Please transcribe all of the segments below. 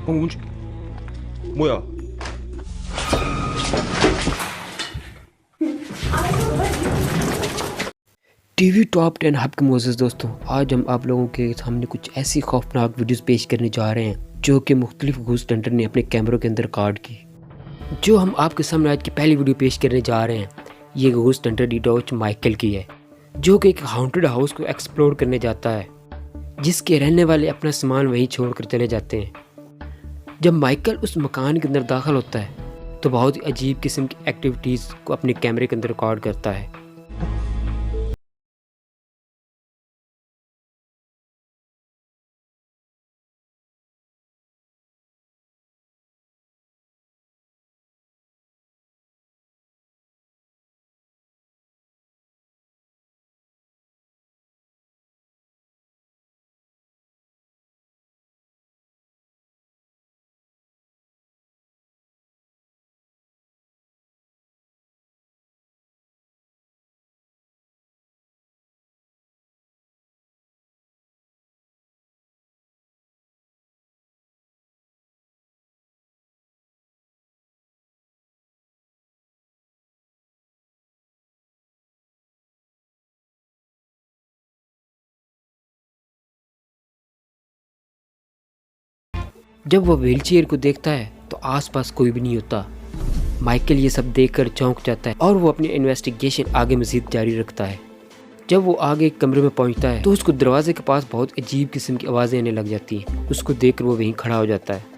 방금 뭔지 뭐야? TV top 10 hub के Moses दोस्तों, आज हम आप लोगों के सामने कुछ ऐसी खौफनाक वीडियोस पेश करने जा रहे हैं जो कि मुख्तलिफ घूस टेंडर ने अपने कैमरों के अंदर रिकॉर्ड की। जो हम आपके सामने आज की पहली वीडियो पेश करने जा रहे हैं, ये घूस टेंडर डिटॉच माइकल की है, जो कि एक हाउंटेड हाउस को एक्सप्लोर करने जाता है, जिसके रहने वाले अपना सामान वहीं छोड़ कर चले जाते हैं। जब माइकल उस मकान के अंदर दाखिल होता है तो बहुत ही अजीब किस्म की एक्टिविटीज़ को अपने कैमरे के अंदर रिकॉर्ड करता है। जब वह व्हीलचेयर को देखता है तो आसपास कोई भी नहीं होता। माइकल ये सब देखकर चौंक जाता है और वो अपनी इन्वेस्टिगेशन आगे मजीद जारी रखता है। जब वो आगे एक कमरे में पहुंचता है तो उसको दरवाजे के पास बहुत अजीब किस्म की आवाज़ें आने लग जाती हैं। उसको देखकर वो वहीं खड़ा हो जाता है।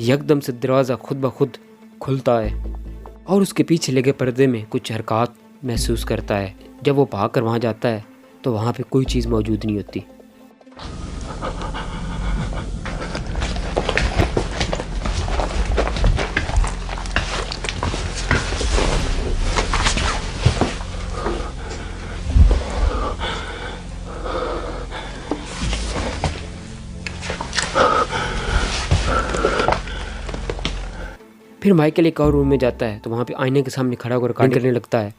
यकदम से दरवाज़ा खुद ब खुद खुलता है और उसके पीछे लगे पर्दे में कुछ हरकत महसूस करता है। जब वो भाग कर वहाँ जाता है तो वहाँ पे कोई चीज़ मौजूद नहीं होती। फिर माइकल एक और रूम में जाता है तो वहाँ पे आईने के सामने खड़ा होकर रिकॉर्डिंग करने लगता है।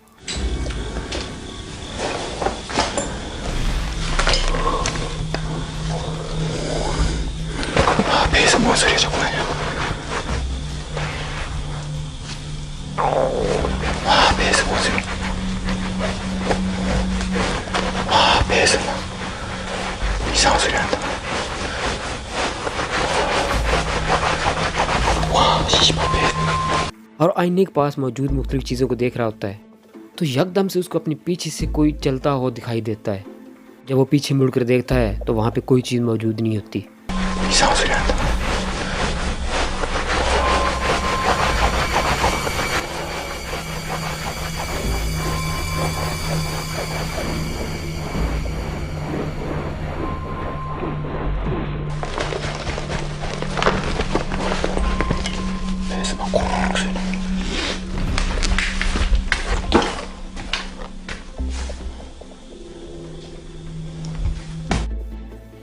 배에서 뭔 소리야 자꾸 나냐? 배에서 뭔 소리? 배에서 이상한 소리 난다. और आईने के पास मौजूद मुख्तलिफ चीज़ों को देख रहा होता है तो यकदम से उसको अपने पीछे से कोई चलता हुआ दिखाई देता है। जब वो पीछे मुड़कर देखता है तो वहाँ पे कोई चीज़ मौजूद नहीं होती। 이상한 소리 난다. 배에서 막 고르륵 소리 나.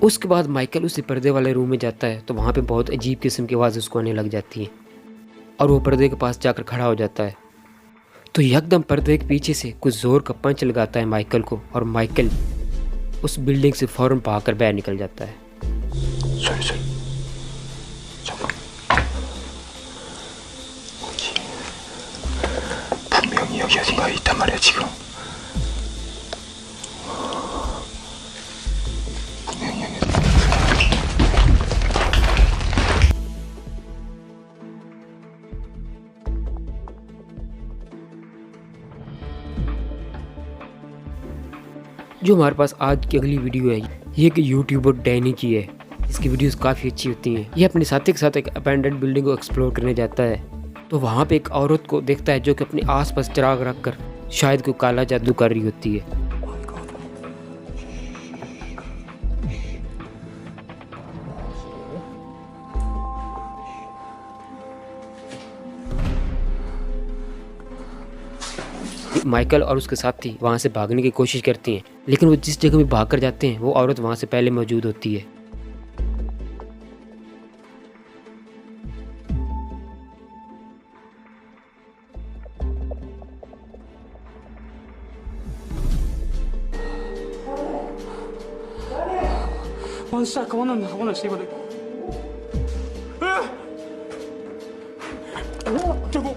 उसके बाद माइकल उसी पर्दे वाले रूम में जाता है तो वहाँ पे बहुत अजीब किस्म की आवाज़ उसको आने लग जाती है और वो पर्दे के पास जाकर खड़ा हो जाता है। तो यकदम पर्दे के पीछे से कुछ ज़ोर का पंच लगाता है माइकल को और माइकल उस बिल्डिंग से फ़ौरन भागकर बाहर निकल जाता है। 소리 소리. 잠깐. 뭐지? 분명히 여기 어딘가에 있단 말이야 지금. 분명히 여기. जो हमारे पास आज की अगली वीडियो है ये कि यूट्यूबर डैनी की है। इसकी वीडियोस काफ़ी अच्छी होती हैं। ये अपने साथी के साथ एक अबैंडन्ड बिल्डिंग को एक्सप्लोर करने जाता है तो वहाँ पे एक औरत को देखता है जो कि अपने आसपास चिराग रख कर शायद कोई काला जादू कर रही होती है। माइकल और उसके साथी वहाँ से भागने की कोशिश करती हैं, लेकिन वो जिस जगह में भाग कर जाते हैं वो औरत वहाँ से पहले मौजूद होती है। One sec, I wanna see what it.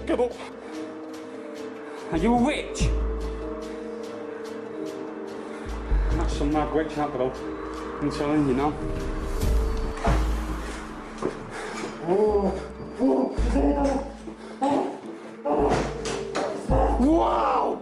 Give up. Are you a witch? That's some mad witch, that bro. I'm telling you now. Wow!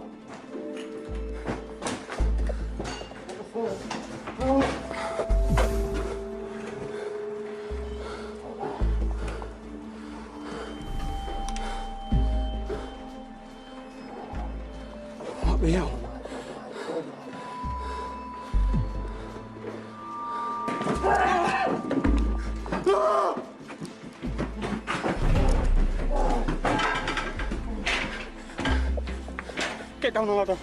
What the hell? Get down the ladder.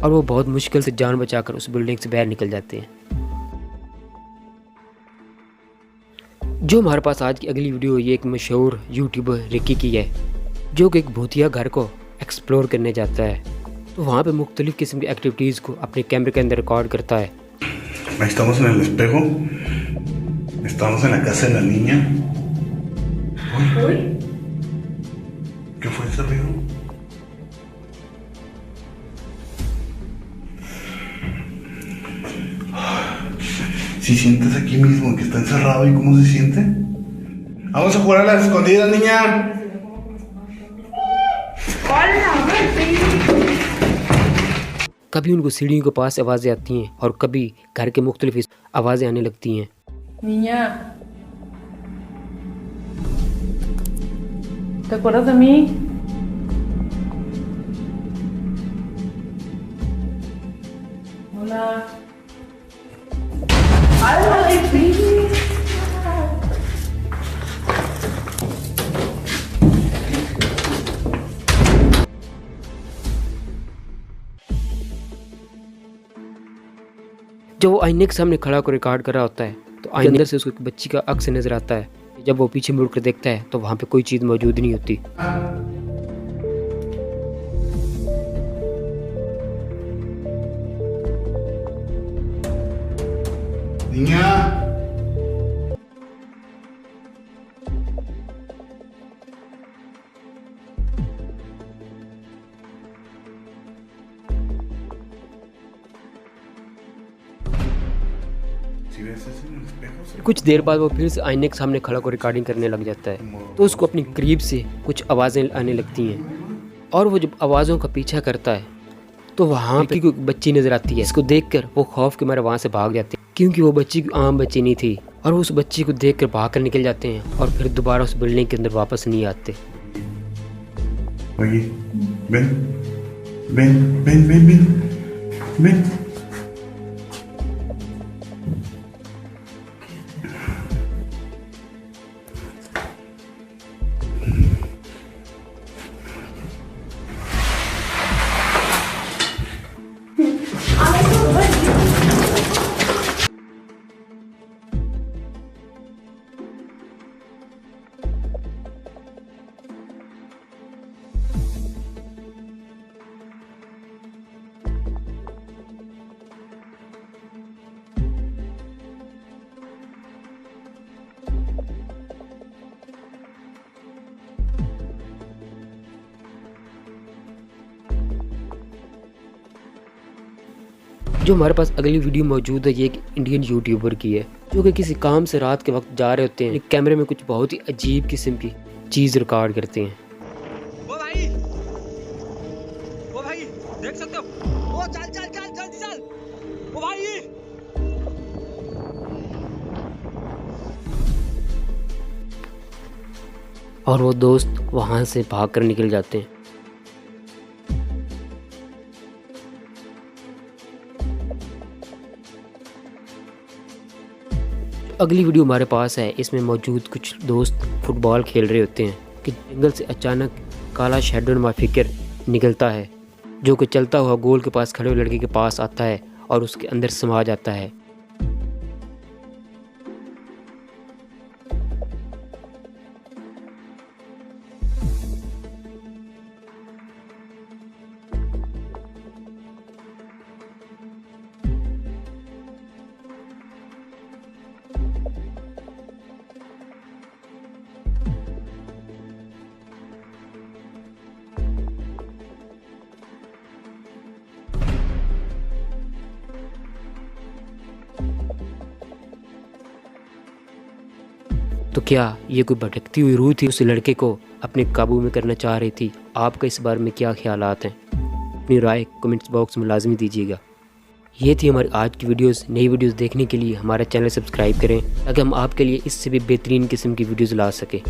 और वो बहुत मुश्किल से जान बचाकर उस building से बाहर निकल जाते हैं। जो हमारे पास आज की अगली वीडियो ये एक मशहूर यूट्यूबर रिकी की है, जो कि एक भूतिया घर को एक्सप्लोर करने जाता है। तो वहाँ पे मुख्तलिफ किस्म की एक्टिविटीज़ को अपने कैमरे के अंदर रिकॉर्ड करता है। Estamos en el espejo. Estamos en la casa de la niña. Uy. ¿Qué fue ese ruido? Si sientes aquí mismo que está encerrado y cómo se siente. Vamos a jugar a las escondidas, niña. कभी उनको सीढ़ियों के पास आवाज़ें आती हैं और कभी घर के मुख्तलिफ आवाज़ें आने लगती हैं। Niña, ¿te acuerdas de mí? Hola. ¡Ay, baby! जब वो आईने के सामने खड़ा होकर रिकॉर्ड कर रहा होता है तो आईने से उसको एक बच्ची का अक्स नजर आता है। जब वो पीछे मुड़कर देखता है तो वहाँ पे कोई चीज़ मौजूद नहीं होती। Niña. Si ves eso en el espejo, se... कुछ देर बाद वो फिर से आईने के सामने खड़ा होकर रिकॉर्डिंग करने लग जाता है तो उसको अपनी करीब से कुछ आवाज़ें आने लगती हैं और वो जब आवाज़ों का पीछा करता है तो वहाँ पे कोई बच्ची नज़र आती है। इसको देखकर वो खौफ के मारे वहाँ से भाग जाते हैं, क्योंकि वो बच्ची आम बच्ची नहीं थी और वो उस बच्ची को देखकर भाग कर निकल जाते हैं और फिर दोबारा उस बिल्डिंग के अंदर वापस नहीं आते। Oye, ven. जो हमारे पास अगली वीडियो मौजूद है ये एक इंडियन यूट्यूबर की है, जो कि किसी काम से रात के वक्त जा रहे होते हैं, कैमरे में कुछ बहुत ही अजीब किस्म की चीज़ रिकॉर्ड करते हैं। वो भाई देख सकते हो? वो चल जल्दी चल। वो भाई और वो दोस्त वहाँ से भाग कर निकल जाते हैं। अगली वीडियो हमारे पास है, इसमें मौजूद कुछ दोस्त फुटबॉल खेल रहे होते हैं कि जंगल से अचानक काला शैडोनुमा फिगर निकलता है, जो कि चलता हुआ गोल के पास खड़े हुए लड़के के पास आता है और उसके अंदर समा जाता है। तो क्या ये कोई भटकती हुई रूह थी, उस लड़के को अपने काबू में करना चाह रही थी? आपका इस बारे में क्या ख्यालात हैं? अपनी राय कमेंट्स बॉक्स में लाजमी दीजिएगा। ये थी हमारी आज की वीडियोस। नई वीडियोस देखने के लिए हमारा चैनल सब्सक्राइब करें ताकि हम आपके लिए इससे भी बेहतरीन किस्म की वीडियोस ला सकें।